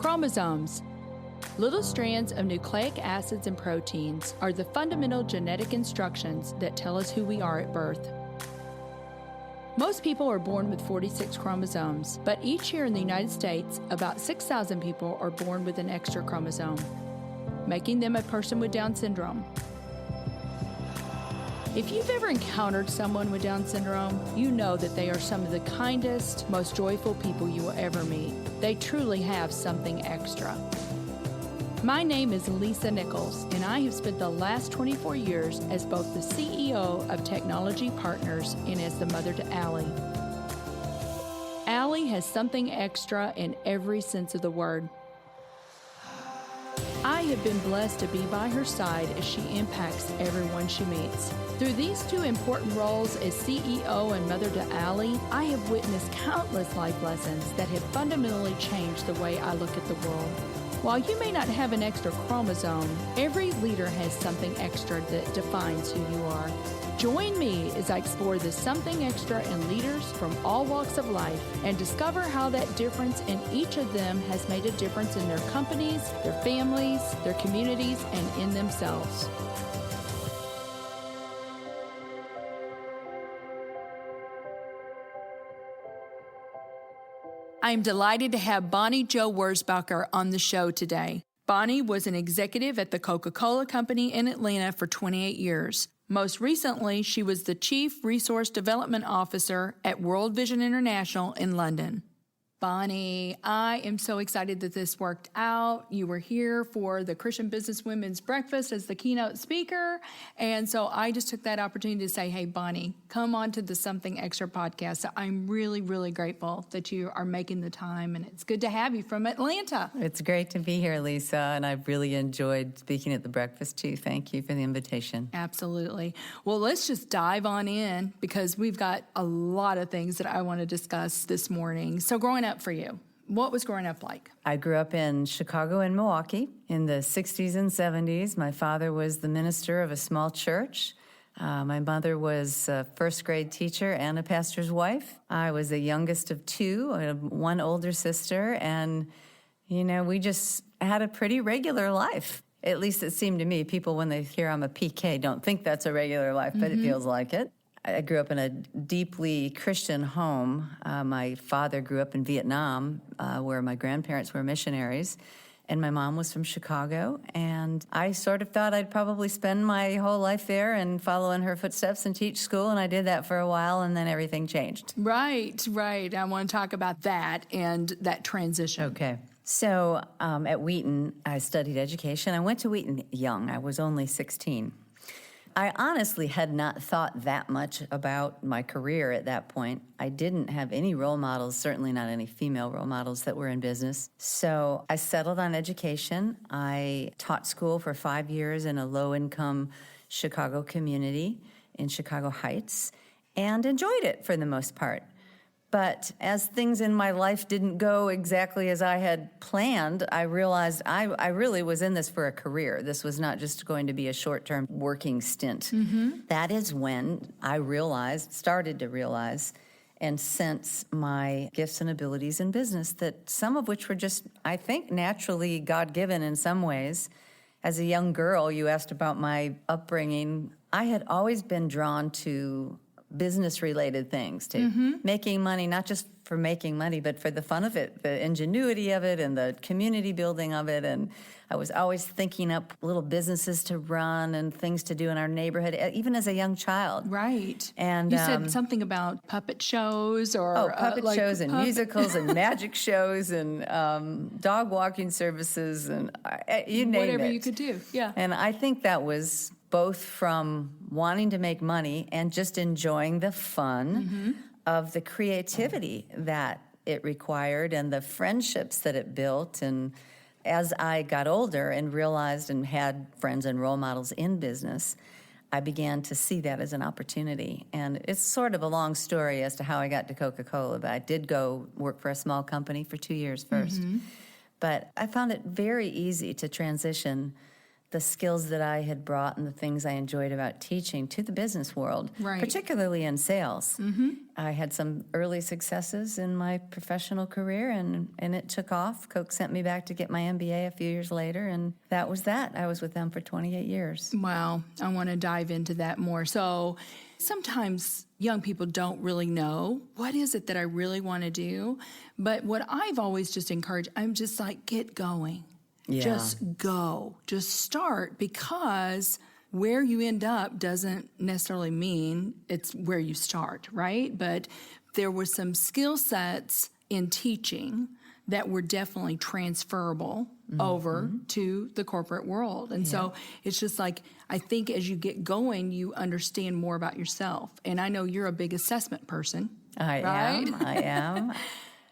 Chromosomes. Little strands of nucleic acids and proteins are the fundamental genetic instructions that tell us who we are at birth. Most people are born with 46 chromosomes, but each year in the United States, about 6,000 people are born with an extra chromosome, making them a person with Down syndrome. If you've ever encountered someone with Down syndrome, you know that they are some of the kindest, most joyful people you will ever meet. They truly have something extra. My name is Lisa Nichols, and I have spent the last 24 years as both the CEO of Technology Partners and as the mother to Allie. Allie has something extra in every sense of the word. I have been blessed to be by her side as she impacts everyone she meets. Through these two important roles as CEO and mother to Allie, I have witnessed countless life lessons that have fundamentally changed the way I look at the world. While you may not have an extra chromosome, every leader has something extra that defines who you are. Join me as I explore the something extra in leaders from all walks of life and discover how that difference in each of them has made a difference in their companies, their families, their communities, and in themselves. I am delighted to have Jo Wurzbacher on the show today. Bonnie was an executive at the Coca-Cola Company in Atlanta for 28 years. Most recently, she was the Chief Resource Development Officer at World Vision International in London. Bonnie, I am so excited that this worked out. You were here for the Christian Business Women's Breakfast as the keynote speaker. And so I just took that opportunity to say, hey, Bonnie, come on to the Something Extra podcast. So I'm really, really grateful that you are making the time. And it's good to have you from Atlanta. It's great to be here, Lisa. And I've really enjoyed speaking at the breakfast, too. Thank you for the invitation. Absolutely. Well, let's just dive on in because we've got a lot of things that I want to discuss this morning. So growing up for you, what was growing up like? I grew up in Chicago and Milwaukee in the 60s and 70s. My father was the minister of a small church. My mother was a first grade teacher and a pastor's wife. I was the youngest of two. I had one older sister, and, we just had a pretty regular life. At least it seemed to me. People, when they hear I'm a PK, don't think that's a regular life, but it feels like it. I grew up in a deeply Christian home. My father grew up in Vietnam, where my grandparents were missionaries, and my mom was from Chicago. And I sort of thought I'd probably spend my whole life there and follow in her footsteps and teach school, and I did that for a while, and then everything changed. Right. I want to talk about that and that transition. Okay. So at Wheaton, I studied education. I went to Wheaton young. I was only 16. I honestly had not thought that much about my career at that point. I didn't have any role models, certainly not any female role models that were in business. So I settled on education. I taught school for 5 years in a low-income Chicago community in Chicago Heights and enjoyed it for the most part. But as things in my life didn't go exactly as I had planned, I realized I really was in this for a career. This was not just going to be a short-term working stint. That is when I started to realize, and sense my gifts and abilities in business, that some of which were just, I think, naturally God-given in some ways. As a young girl, you asked about my upbringing. I had always been drawn to business-related things, to making money, not just for making money, but for the fun of it, the ingenuity of it, and the community building of it. And I was always thinking up little businesses to run and things to do in our neighborhood, even as a young child. Right. And you said something about puppet shows or puppet shows and musicals and magic shows and dog walking services and you name it. Whatever you could do. Yeah. And I think that was both from wanting to make money and just enjoying the fun of the creativity that it required and the friendships that it built. And as I got older and realized and had friends and role models in business, I began to see that as an opportunity. And it's sort of a long story as to how I got to Coca-Cola, but I did go work for a small company for 2 years first. But I found it very easy to transition the skills that I had brought and the things I enjoyed about teaching to the business world, Right. particularly in sales. I had some early successes in my professional career, and it took off. Coke sent me back to get my MBA a few years later, and that was that. I was with them for 28 years. Wow. I want to dive into that more. So sometimes young people don't really know what is it that I really want to do. But what I've always just encouraged, I'm just like, get going. Yeah. Just go. Just start, because where you end up doesn't necessarily mean it's where you start, right? But there were some skill sets in teaching that were definitely transferable over to the corporate world. And so it's just like, I think as you get going, you understand more about yourself. And I know you're a big assessment person. I right? am.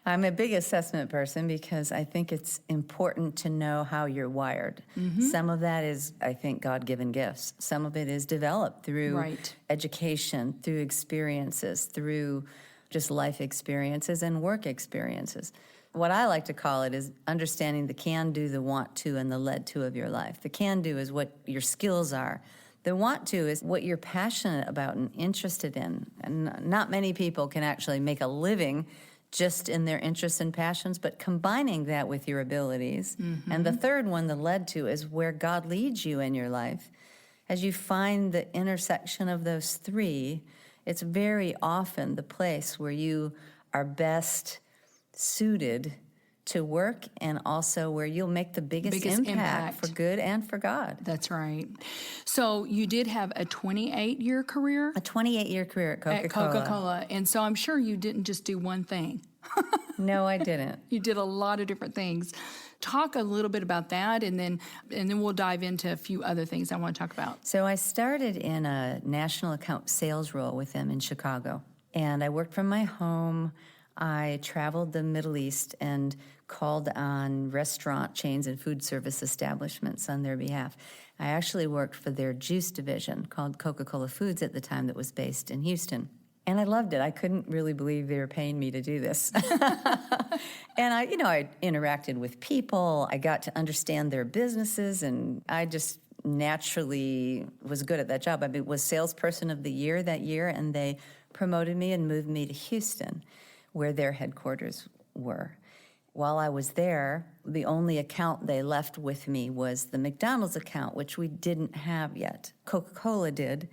I'm a big assessment person because I think it's important to know how you're wired. Some of that is, I think, God-given gifts. Some of it is developed through Right. education, through experiences, through just life experiences and work experiences. What I like to call it is understanding the can-do, the want-to, and the led-to of your life. The can-do is what your skills are. The want-to is what you're passionate about and interested in. And not many people can actually make a living just in their interests and passions, but combining that with your abilities. And the third one, the led to, is where God leads you in your life. As you find the intersection of those three, it's very often the place where you are best suited to work, and also where you'll make the biggest impact for good and for God. That's right. So you did have a 28-year career? A 28-year career at Coca-Cola. At Coca-Cola. And so I'm sure you didn't just do one thing. No, I didn't. You did a lot of different things. Talk a little bit about that, and then we'll dive into a few other things I want to talk about. So I started in a national account sales role with them in Chicago. And I worked from my home. I traveled the Middle East and called on restaurant chains and food service establishments on their behalf. I actually worked for their juice division called Coca-Cola Foods at the time, that was based in Houston. And I loved it. I couldn't really believe they were paying me to do this. And I interacted with people. I got to understand their businesses, and I just naturally was good at that job. I was salesperson of the year that year, and they promoted me and moved me to Houston, where their headquarters were. While I was there, the only account they left with me was the McDonald's account, which we didn't have yet. Coca-Cola did,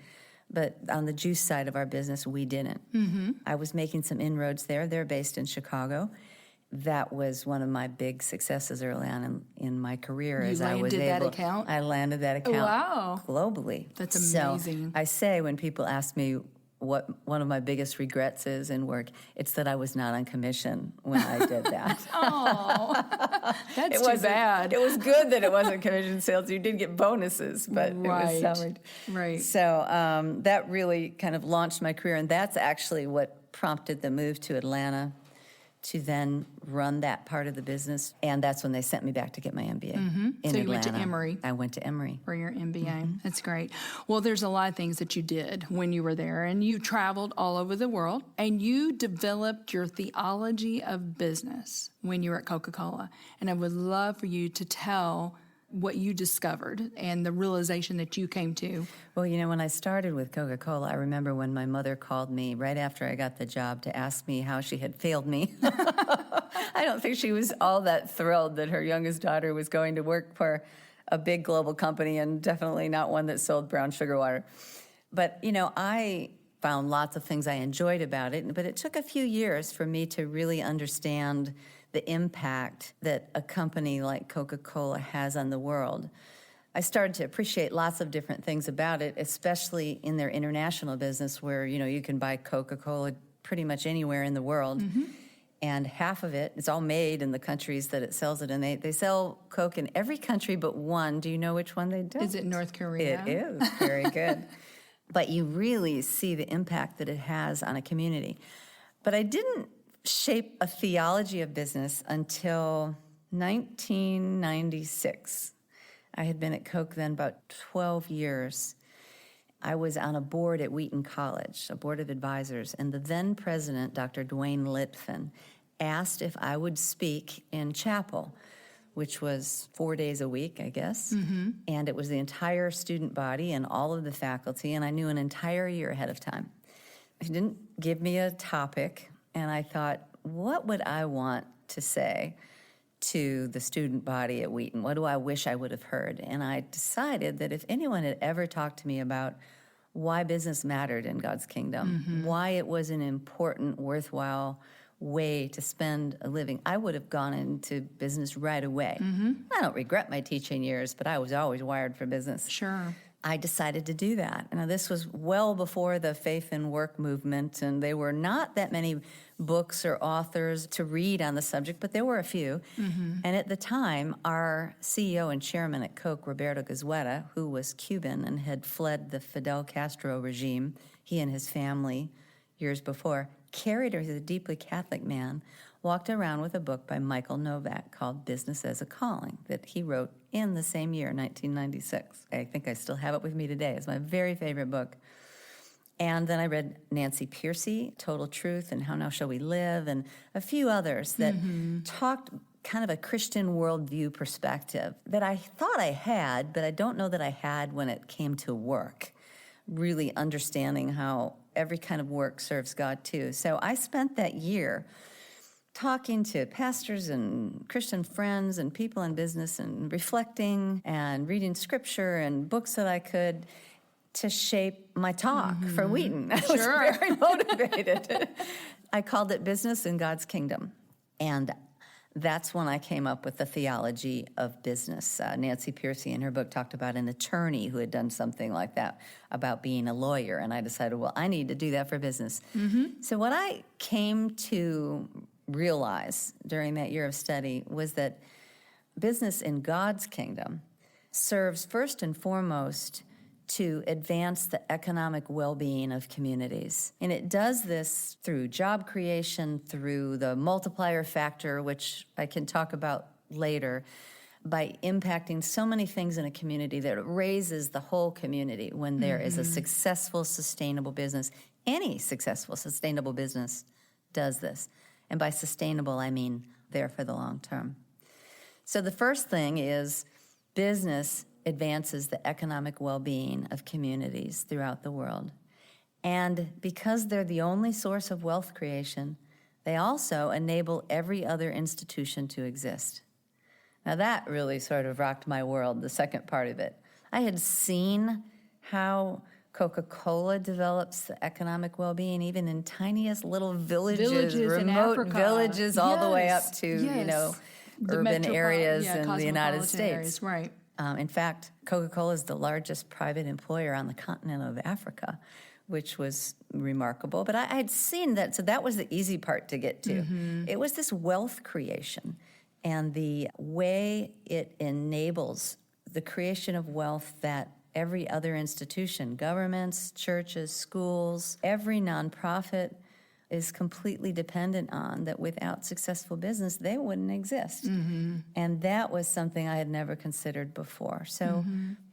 but on the juice side of our business, we didn't. I was making some inroads there. They're based in Chicago. That was one of my big successes early on in my career. You landed that account? I landed that account Wow. globally. That's amazing. So I say, when people ask me what one of my biggest regrets is in work, it's that I was not on commission when I did that. Oh, that's too bad. It was good that it wasn't commission sales. You did get bonuses, but Right. it was salaried. Right. So that really kind of launched my career, and that's actually what prompted the move to Atlanta to then run that part of the business. And that's when they sent me back to get my MBA in So you Atlanta. went to Emory. I went to Emory. For your MBA. That's great. Well, there's a lot of things that you did when you were there, and you traveled all over the world, and you developed your theology of business when you were at Coca-Cola. And I would love for you to tell what you discovered and the realization that you came to. Well, when I started with Coca-Cola, I remember when my mother called me right after I got the job to ask me how she had failed me. I don't think she was all that thrilled that her youngest daughter was going to work for a big global company, and definitely not one that sold brown sugar water. But, I found lots of things I enjoyed about it, but it took a few years for me to really understand the impact that a company like Coca-Cola has on the world. I started to appreciate lots of different things about it, especially in their international business, where, you can buy Coca-Cola pretty much anywhere in the world. And half of it is all made in the countries that it sells it in. They sell Coke in every country but one. Do you know which one they do? Is it North Korea? It is. Very good. But you really see the impact that it has on a community. But I didn't shape a theology of business until 1996. I had been at Coke then about 12 years. I was on a board at Wheaton College, a board of advisors, and the then president, Dr. Dwayne Litfin, asked if I would speak in chapel which was 4 days a week, I guess. And it was the entire student body and all of the faculty, and I knew an entire year ahead of time. He didn't give me a topic, and I thought, what would I want to say to the student body at Wheaton? What do I wish I would have heard? And I decided that if anyone had ever talked to me about why business mattered in God's kingdom, why it was an important, worthwhile way to spend a living, I would have gone into business right away. I don't regret my teaching years, but I was always wired for business. Sure. I decided to do that. Now, this was well before the faith and work movement, and there were not that many books or authors to read on the subject, but there were a few. And at the time, our CEO and chairman at Coke, Roberto Goizueta, who was Cuban and had fled the Fidel Castro regime, he and his family, years before, carried her, he's a deeply Catholic man, walked around with a book by Michael Novak called Business as a Calling that he wrote in the same year, 1996. I think I still have it with me today. It's my very favorite book. And then I read Nancy Pearcey, Total Truth and How Now Shall We Live, and a few others that talked kind of a Christian worldview perspective that I thought I had, but I don't know that I had when it came to work, really understanding how every kind of work serves God too. So I spent that year talking to pastors and Christian friends and people in business and reflecting and reading scripture and books that I could to shape my talk for Wheaton. I was very motivated. I called it Business in God's Kingdom. And that's when I came up with the theology of business. Nancy Pearcey in her book talked about an attorney who had done something like that, about being a lawyer. And I decided, well, I need to do that for business. So what I came to realize during that year of study was that business in God's kingdom serves first and foremost to advance the economic well-being of communities. And it does this through job creation, through the multiplier factor, which I can talk about later, by impacting so many things in a community that it raises the whole community when there is a successful, sustainable business. Any successful, sustainable business does this. And by sustainable, I mean there for the long term. So the first thing is business advances the economic well-being of communities throughout the world. And because they're the only source of wealth creation, they also enable every other institution to exist. Now that really sort of rocked my world, the second part of it. I had seen how Coca-Cola develops the economic well-being even in tiniest little villages remote villages, all the way up to, urban areas in the United States. Areas, right. In fact, Coca-Cola is the largest private employer on the continent of Africa, which was remarkable. But I had seen that, so that was the easy part to get to. It was this wealth creation and the way it enables the creation of wealth that every other institution, governments, churches, schools, every nonprofit is completely dependent on, that without successful business, they wouldn't exist. And that was something I had never considered before. So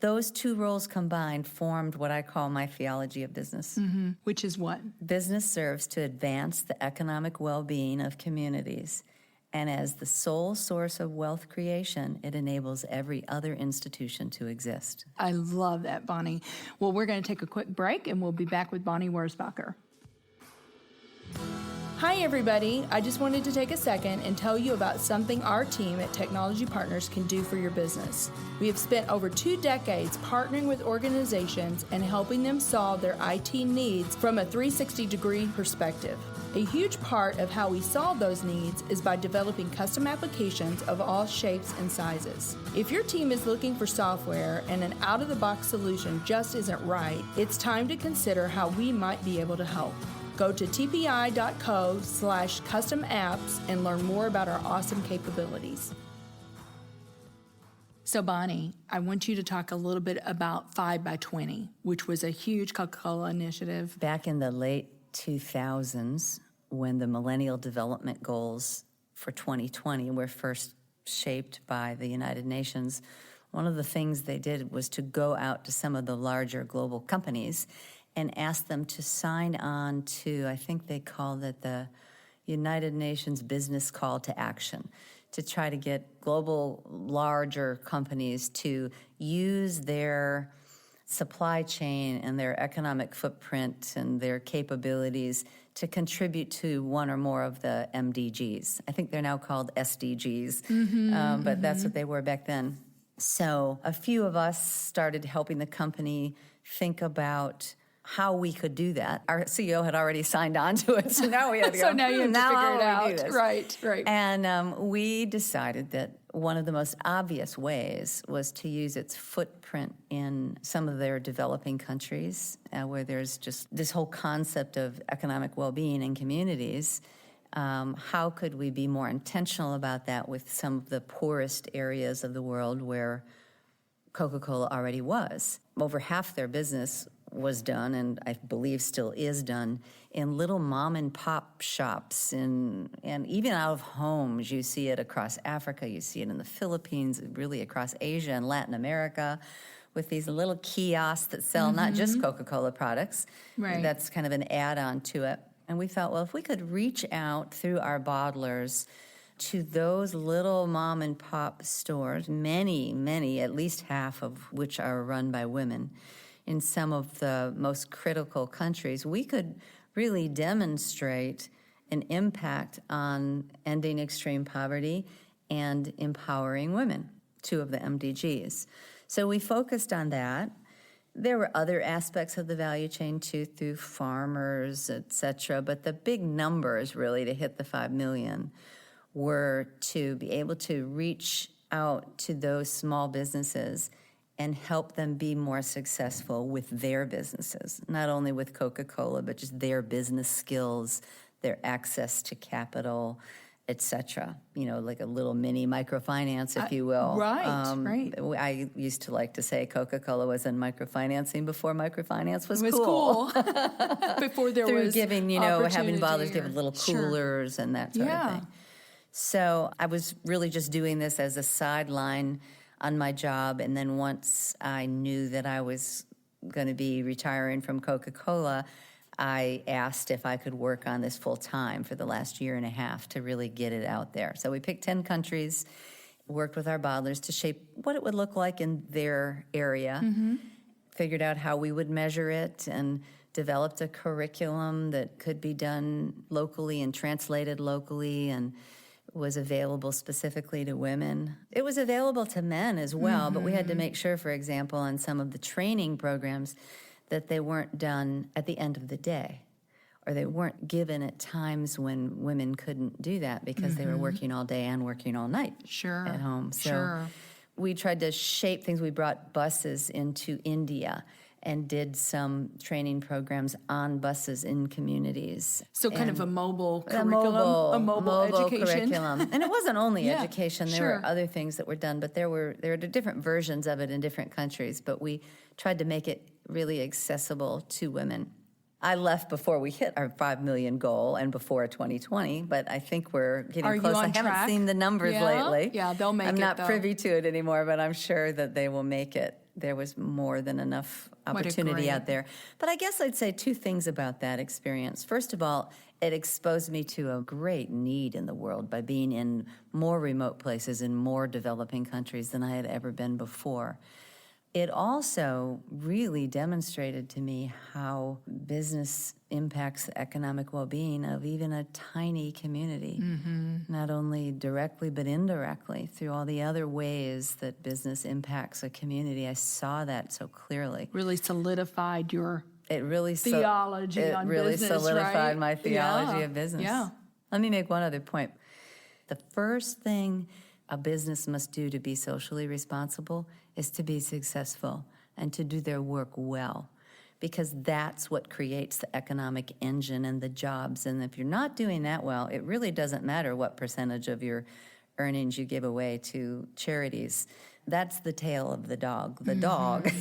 those two roles combined formed what I call my theology of business. Which is what? Business serves to advance the economic well-being of communities. And as the sole source of wealth creation, it enables every other institution to exist. I love that, Bonnie. Well, we're going to take a quick break, and we'll be back with Bonnie Wurzbacher. Hi, everybody. I just wanted to take a second and tell you about something our team at Technology Partners can do for your business. We have spent over 2 decades partnering with organizations and helping them solve their IT needs from a 360-degree perspective. A huge part of how we solve those needs is by developing custom applications of all shapes and sizes. If your team is looking for software and an out-of-the-box solution just isn't right, it's time to consider how we might be able to help. Go to tpi.co/custom apps and learn more about our awesome capabilities. So, Bonnie, I want you to talk a little bit about 5x20, which was a huge Coca-Cola initiative. Back in the late 2000s, when the Millennial Development Goals for 2020 were first shaped by the United Nations, one of the things they did was to go out to some of the larger global companies and ask them to sign on to, I think they called it the United Nations Business Call to Action, to try to get global larger companies to use their supply chain and their economic footprint and their capabilities to contribute to one or more of the MDGs. I think they're now called SDGs, but that's what they were back then. So a few of us started helping the company think about how we could do that. Our CEO had already signed on to it, so now we had to go, so now you have to figure it how do we do out. this? Right. And we decided that one of the most obvious ways was to use its footprint in some of their developing countries, where there's just this whole concept of economic well-being in communities. How could we be more intentional about that with some of the poorest areas of the world where Coca-Cola already was? Over half their business was done, and I believe still is done, in little mom and pop shops, and even out of homes. You see it across Africa, you see it in the Philippines, really across Asia and Latin America, with these little kiosks that sell not just Coca-Cola products. Right. That's kind of an add-on to it. And we thought, well, if we could reach out through our bottlers to those little mom and pop stores, many, at least half of which are run by women, in some of the most critical countries, we could really demonstrate an impact on ending extreme poverty and empowering women, two of the MDGs. So we focused on that. There were other aspects of the value chain too, through farmers, et cetera, but the big numbers really to hit the 5 million were to be able to reach out to those small businesses and help them be more successful with their businesses, not only with Coca-Cola, but just their business skills, their access to capital, et cetera. You know, like a little mini microfinance, if you will. Right. I used to like to say Coca-Cola was in microfinancing before microfinance was cool. Before there Through was giving, having bottlers give or- little coolers and that sort of thing. So I was really just doing this as a sideline on my job, and then once I knew that I was going to be retiring from Coca-Cola, I asked if I could work on this full time for the last year and a half to really get it out there. So we picked 10 countries, worked with our bottlers to shape what it would look like in their area, figured out how we would measure it, and developed a curriculum that could be done locally and translated locally and was available specifically to women. It was available to men as well, but we had to make sure, for example, on some of the training programs that they weren't done at the end of the day, or they weren't given at times when women couldn't do that because they were working all day and working all night at home. So we tried to shape things. We brought buses into India and did some training programs on buses in communities. So kind of a mobile curriculum, a mobile education. Curriculum. And it wasn't only education. There were other things that were done, but there were different versions of it in different countries, but we tried to make it really accessible to women. I left before we hit our 5 million goal and before 2020, but I think we're getting close. I haven't seen the numbers lately. Yeah, they'll make it, I'm not though. privy to it anymore, but I'm sure that they will make it. There was more than enough opportunity out there. But I guess I'd say two things about that experience. First of all, it exposed me to a great need in the world by being in more remote places in more developing countries than I had ever been before. It also really demonstrated to me how business impacts the economic well-being of even a tiny community, not only directly but indirectly through all the other ways that business impacts a community. I saw that so clearly. Really solidified your theology on business, It really solidified right? my theology of business. Yeah. Let me make one other point. The first thing a business must do to be socially responsible is to be successful and to do their work well, because that's what creates the economic engine and the jobs. And if you're not doing that well, it really doesn't matter what percentage of your earnings you give away to charities. That's the tail of the dog. The dog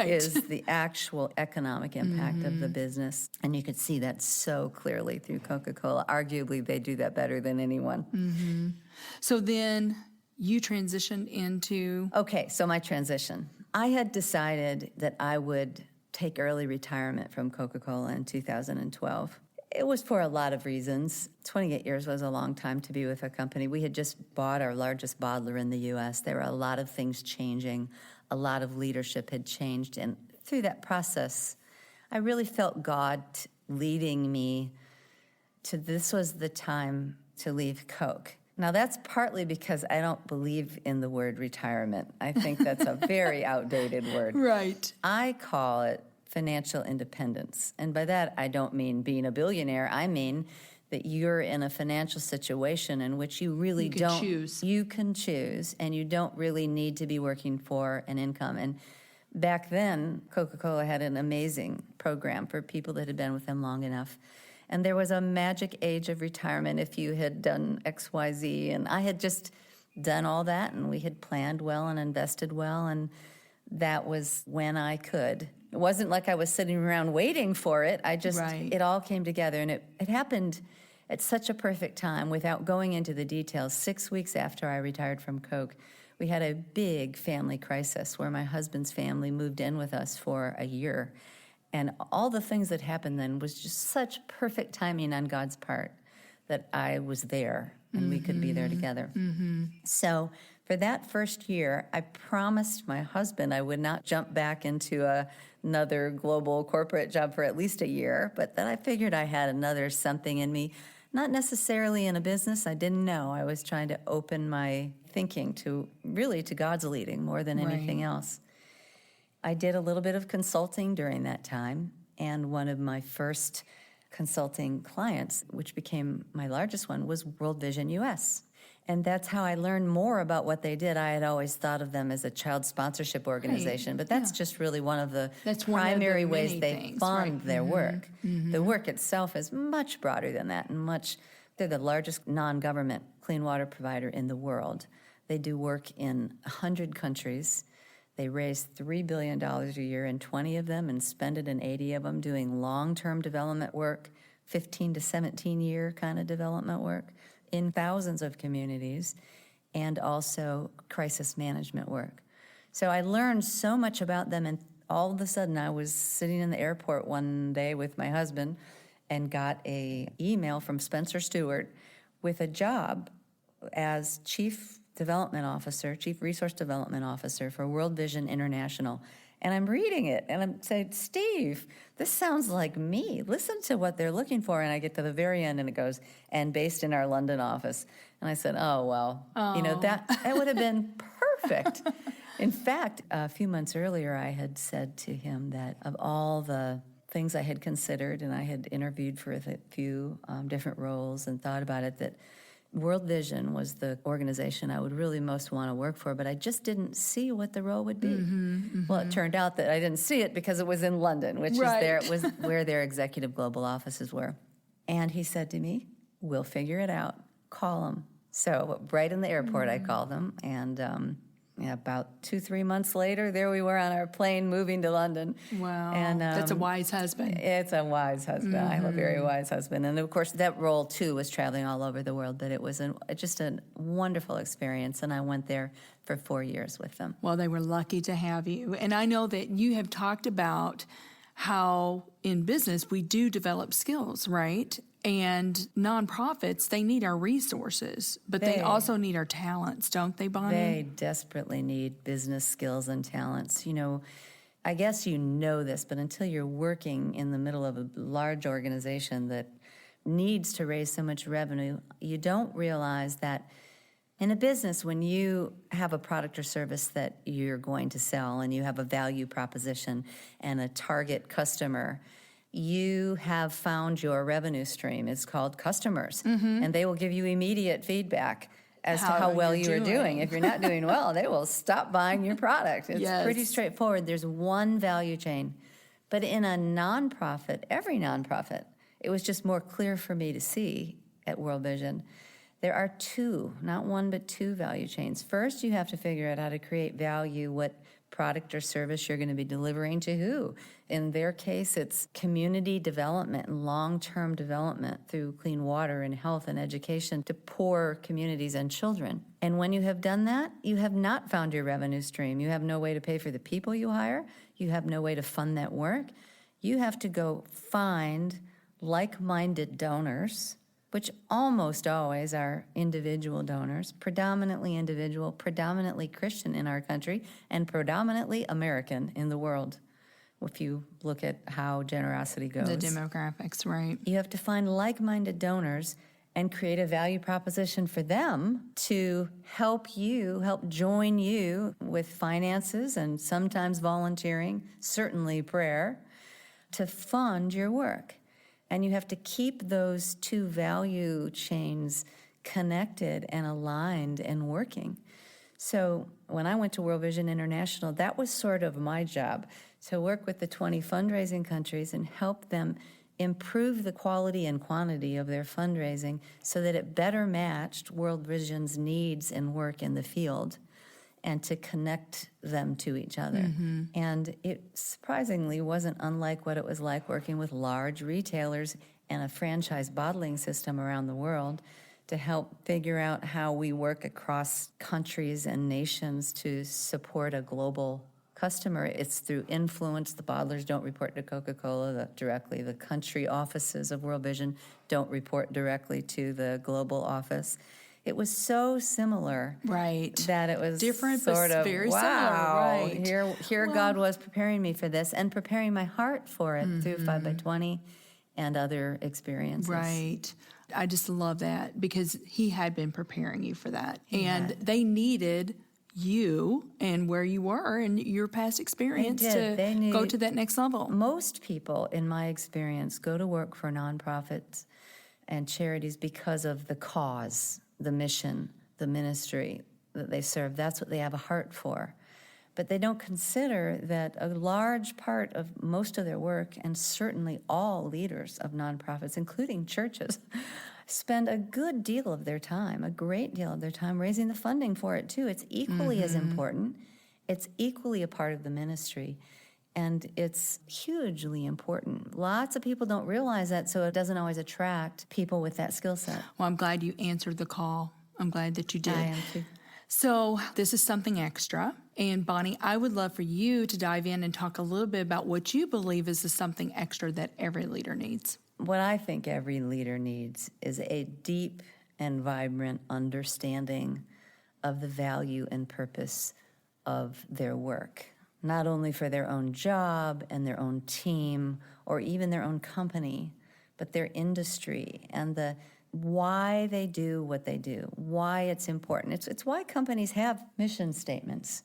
is the actual economic impact of the business. And you could see that so clearly through Coca-Cola. Arguably, they do that better than anyone. So then you transitioned into... Okay, so my transition. I had decided that I would take early retirement from Coca-Cola in 2012. It was for a lot of reasons. 28 years was a long time to be with a company. We had just bought our largest bottler in the U.S. There were a lot of things changing. A lot of leadership had changed. And through that process, I really felt God leading me to this was the time to leave Coke. Now, that's partly because I don't believe in the word retirement. I think that's a very outdated word. Right. I call it financial independence. And by that, I don't mean being a billionaire. I mean that you're in a financial situation in which you really don't choose. You can choose, and you don't really need to be working for an income. And back then, Coca-Cola had an amazing program for people that had been with them long enough. And there was a magic age of retirement if you had done X, Y, Z. And I had just done all that, and we had planned well and invested well, and that was when I could. It wasn't like I was sitting around waiting for it. It all came together, and it happened at such a perfect time. Without going into the details, 6 weeks after I retired from Coke, we had a big family crisis where my husband's family moved in with us for a year. And all the things that happened then was just such perfect timing on God's part that I was there and we could be there together. So for that first year, I promised my husband I would not jump back into another global corporate job for at least a year, but that I figured I had another something in me, not necessarily in a business. I didn't know. I was trying to open my thinking to God's leading more than anything else. I did a little bit of consulting during that time, and one of my first consulting clients, which became my largest one, was World Vision US. And that's how I learned more about what they did. I had always thought of them as a child sponsorship organization, but that's just really one of the primary ways they fund their work. The work itself is much broader than that, and they're the largest non-government clean water provider in the world. They do work in 100 countries. They raise $3 billion a year in 20 of them and spend it in 80 of them doing long-term development work, 15 to 17-year kind of development work in thousands of communities, and also crisis management work. So I learned so much about them, and all of a sudden I was sitting in the airport one day with my husband and got an email from Spencer Stewart with a job as Chief Resource Development Officer for World Vision International. And I'm reading it, and I'm saying, Steve, this sounds like me. Listen to what they're looking for. And I get to the very end, and it goes, and based in our London office. And I said, oh, well, that would have been perfect. In fact, a few months earlier, I had said to him that of all the things I had considered, and I had interviewed for a few different roles and thought about it, that World Vision was the organization I would really most want to work for, but I just didn't see what the role would be. Well, it turned out that I didn't see it because it was in London, which was where their executive global offices were. And he said to me, we'll figure it out. Call them. So right in the airport, I called them, and about 2-3 months later, there we were on our plane moving to London. Wow, and that's a wise husband. It's a wise husband. I have a very wise husband. And of course, that role, too, was traveling all over the world, but it was just a wonderful experience, and I went there for 4 years with them. Well, they were lucky to have you. And I know that you have talked about how in business we do develop skills, right? And nonprofits, they need our resources, but they also need our talents, don't they, Bonnie? They desperately need business skills and talents. I guess you know this, but until you're working in the middle of a large organization that needs to raise so much revenue, you don't realize that in a business, when you have a product or service that you're going to sell and you have a value proposition and a target customer, you have found your revenue stream. It's called customers, and they will give you immediate feedback as to how well you are doing. If you're not doing well, they will stop buying your product. It's pretty straightforward. There's one value chain. But in a nonprofit, every nonprofit, it was just more clear for me to see at World Vision. There are two, not one, but two value chains. First, you have to figure out how to create value, what product or service you're going to be delivering to who. In their case, it's community development and long-term development through clean water and health and education to poor communities and children. And when you have done that, you have not found your revenue stream. You have no way to pay for the people you hire. You have no way to fund that work. You have to go find like-minded donors, which almost always are individual donors, predominantly individual, predominantly Christian in our country, and predominantly American in the world, if you look at how generosity goes. The demographics, right. You have to find like-minded donors and create a value proposition for them to help join you with finances and sometimes volunteering, certainly prayer, to fund your work. And you have to keep those two value chains connected and aligned and working. So when I went to World Vision International, that was sort of my job, to work with the 20 fundraising countries and help them improve the quality and quantity of their fundraising so that it better matched World Vision's needs and work in the field, and to connect them to each other. And it surprisingly wasn't unlike what it was like working with large retailers and a franchise bottling system around the world to help figure out how we work across countries and nations to support a global customer. It's through influence. The bottlers don't report to Coca-Cola directly. The country offices of World Vision don't report directly to the global office. It was so similar, right, that it was different, sort but of very wow. Similar, right? Here, God was preparing me for this and preparing my heart for it through 5x20 and other experiences. Right. I just love that, because he had been preparing you for that, and they needed you and where you were and your past experience to go to that next level. Most people, in my experience, go to work for nonprofits and charities because of the cause, the mission, the ministry that they serve. That's what they have a heart for. But they don't consider that a large part of most of their work, and certainly all leaders of nonprofits, including churches, spend a good deal of their time, a great deal of their time, raising the funding for it too. It's equally as important. It's equally a part of the ministry. And it's hugely important. Lots of people don't realize that, so it doesn't always attract people with that skill set. Well, I'm glad you answered the call. I'm glad that you did. I am too. So this is something extra. And Bonnie, I would love for you to dive in and talk a little bit about what you believe is the something extra that every leader needs. What I think every leader needs is a deep and vibrant understanding of the value and purpose of their work, not only for their own job and their own team or even their own company, but their industry and the why they do what they do, why it's important. It's why companies have mission statements,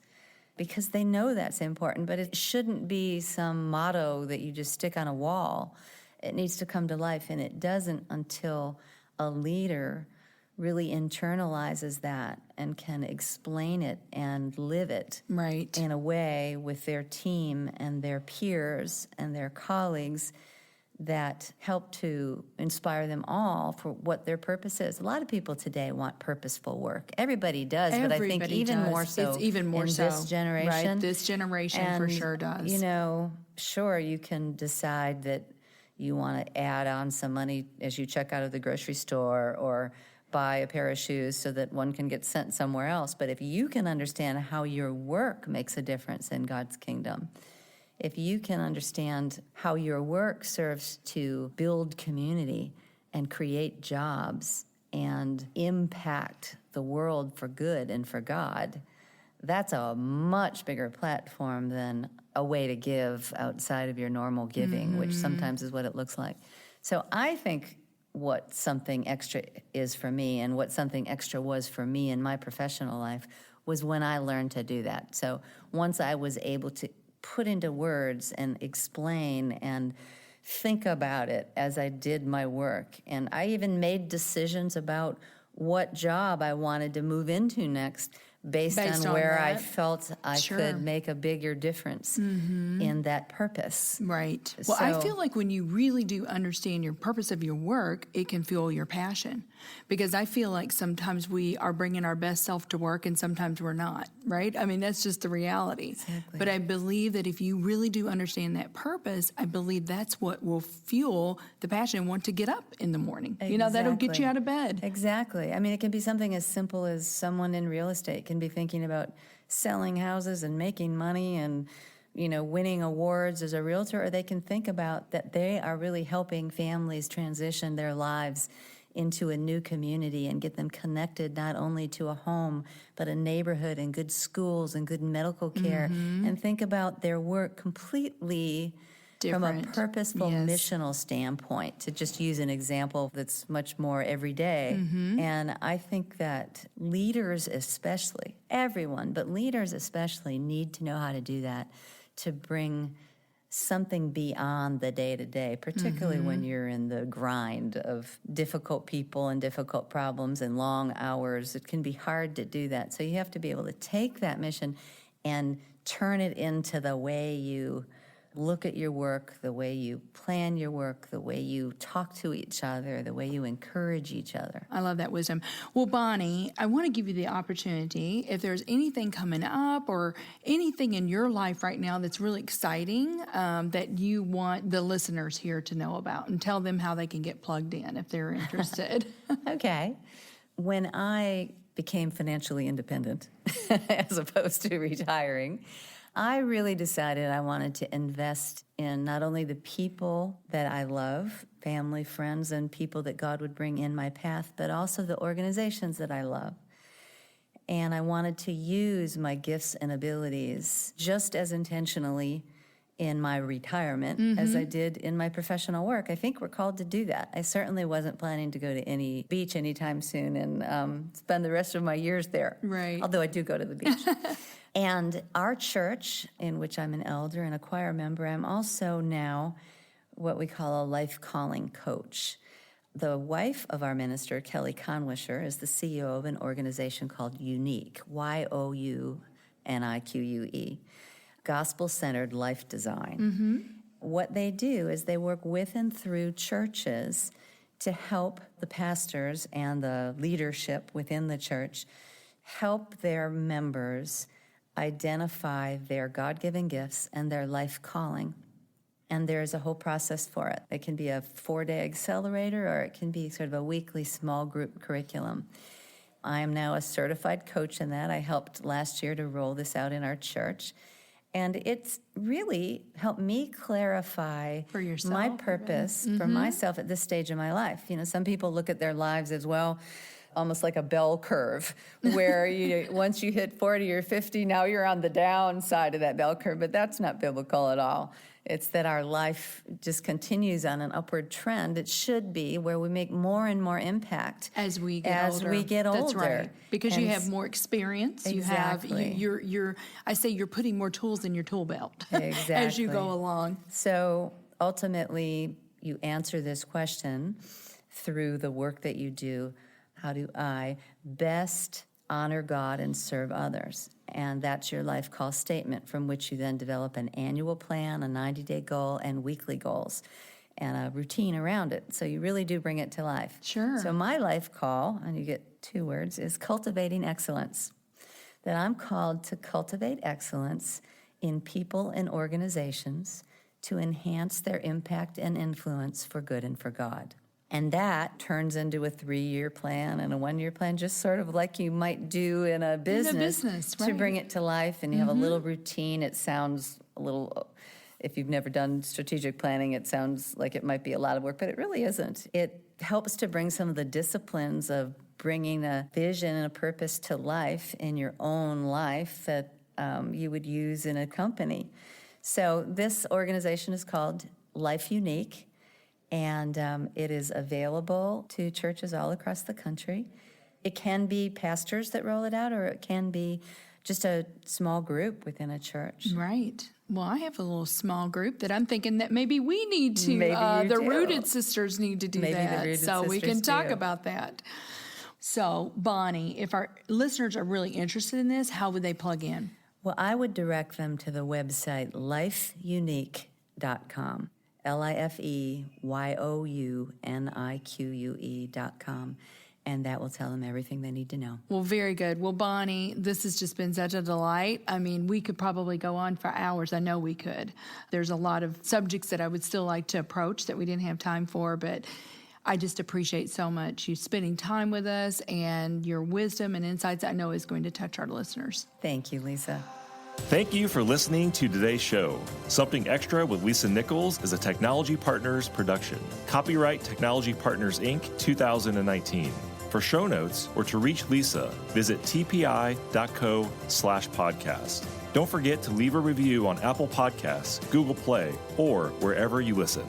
because they know that's important, but it shouldn't be some motto that you just stick on a wall. It needs to come to life, and it doesn't until a leader really internalizes that and can explain it and live it in a way with their team and their peers and their colleagues that help to inspire them all for what their purpose is. A lot of people today want purposeful work. Everybody does, but I think even more so. It's even more in so. this generation. Right, this generation for sure does. You know, sure, you can decide that you want to add on some money as you check out of the grocery store or buy a pair of shoes so that one can get sent somewhere else. But if you can understand how your work makes a difference in God's kingdom, if you can understand how your work serves to build community and create jobs and impact the world for good and for God, that's a much bigger platform than a way to give outside of your normal giving, which sometimes is what it looks like. So I think what something extra is for me and what something extra was for me in my professional life was when I learned to do that. So once I was able to put into words and explain and think about it as I did my work, and I even made decisions about what job I wanted to move into next based on where that. I felt I could make a bigger difference in that purpose. Right. Well, I feel like when you really do understand your purpose of your work, it can fuel your passion. Because I feel like sometimes we are bringing our best self to work and sometimes we're not, right? I mean, that's just the reality. Exactly. But I believe that if you really do understand that purpose, I believe that's what will fuel the passion and want to get up in the morning. Exactly. You know, that'll get you out of bed. Exactly. I mean, it can be something as simple as someone in real estate can be thinking about selling houses and making money and winning awards as a realtor, or they can think about that they are really helping families transition their lives into a new community and get them connected not only to a home, but a neighborhood and good schools and good medical care, and think about their work completely Different. from a purposeful, missional standpoint, to just use an example that's much more everyday. And I think that leaders especially, everyone, but leaders especially, need to know how to do that, to bring something beyond the day-to-day, particularly when you're in the grind of difficult people and difficult problems and long hours. It can be hard to do that. So you have to be able to take that mission and turn it into the way you look at your work, the way you plan your work, the way you talk to each other, the way you encourage each other. I love that wisdom. Well, Bonnie, I want to give you the opportunity, if there's anything coming up or anything in your life right now that's really exciting that you want the listeners here to know about, and tell them how they can get plugged in if they're interested. Okay. When I became financially independent, as opposed to retiring, I really decided I wanted to invest in not only the people that I love, family, friends, and people that God would bring in my path, but also the organizations that I love. And I wanted to use my gifts and abilities just as intentionally in my retirement as I did in my professional work. I think we're called to do that. I certainly wasn't planning to go to any beach anytime soon and spend the rest of my years there. Right. Although I do go to the beach. And our church, in which I'm an elder and a choir member, I'm also now what we call a life calling coach. The wife of our minister, Kelly Conwisher, is the CEO of an organization called Unique, Younique, Gospel-Centered Life Design. What they do is they work with and through churches to help the pastors and the leadership within the church help their members identify their God-given gifts and their life calling. And there's a whole process for it. It can be a 4-day accelerator, or it can be sort of a weekly small group curriculum. I am now a certified coach in that. I helped last year to roll this out in our church. And it's really helped me clarify For yourself, my purpose for myself at this stage of my life. Some people look at their lives as, well, almost like a bell curve, where once you hit 40 or 50, now you're on the downside of that bell curve. But that's not biblical at all. It's that our life just continues on an upward trend. It should be, where we make more and more impact as we get older. That's right, because you have more experience. Exactly. You're I say you're putting more tools in your tool belt exactly. as you go along. So ultimately, you answer this question through the work that you do. How do I best honor God and serve others? And that's your life call statement, from which you then develop an annual plan, a 90-day goal, and weekly goals, and a routine around it. So you really do bring it to life. Sure. So my life call, and you get 2 words, is cultivating excellence. That I'm called to cultivate excellence in people and organizations to enhance their impact and influence for good and for God. And that turns into a 3-year plan and a 1-year plan, just sort of like you might do in a business, right. to bring it to life. And you have a little routine. It sounds a little, if you've never done strategic planning, it sounds like it might be a lot of work, but it really isn't. It helps to bring some of the disciplines of bringing a vision and a purpose to life in your own life that you would use in a company. So this organization is called Life Unique. And it is available to churches all across the country. It can be pastors that roll it out, or it can be just a small group within a church. Right. Well, I have a little small group that I'm thinking that maybe we need to, the Rooted Sisters need to do that. So we can talk about that. So, Bonnie, if our listeners are really interested in this, how would they plug in? Well, I would direct them to the website lifeunique.com. LIFEYOUNIQUE.com, and that will tell them everything they need to know. Well, very good. Well, Bonnie, this has just been such a delight. I mean, we could probably go on for hours. I know we could. There's a lot of subjects that I would still like to approach that we didn't have time for, but I just appreciate so much you spending time with us, and your wisdom and insights I know is going to touch our listeners. Thank you, Lisa. Thank you for listening to today's show. Something Extra with Lisa Nichols is a Technology Partners production. Copyright Technology Partners, Inc., 2019. For show notes or to reach Lisa, visit tpi.co/podcast. Don't forget to leave a review on Apple Podcasts, Google Play, or wherever you listen.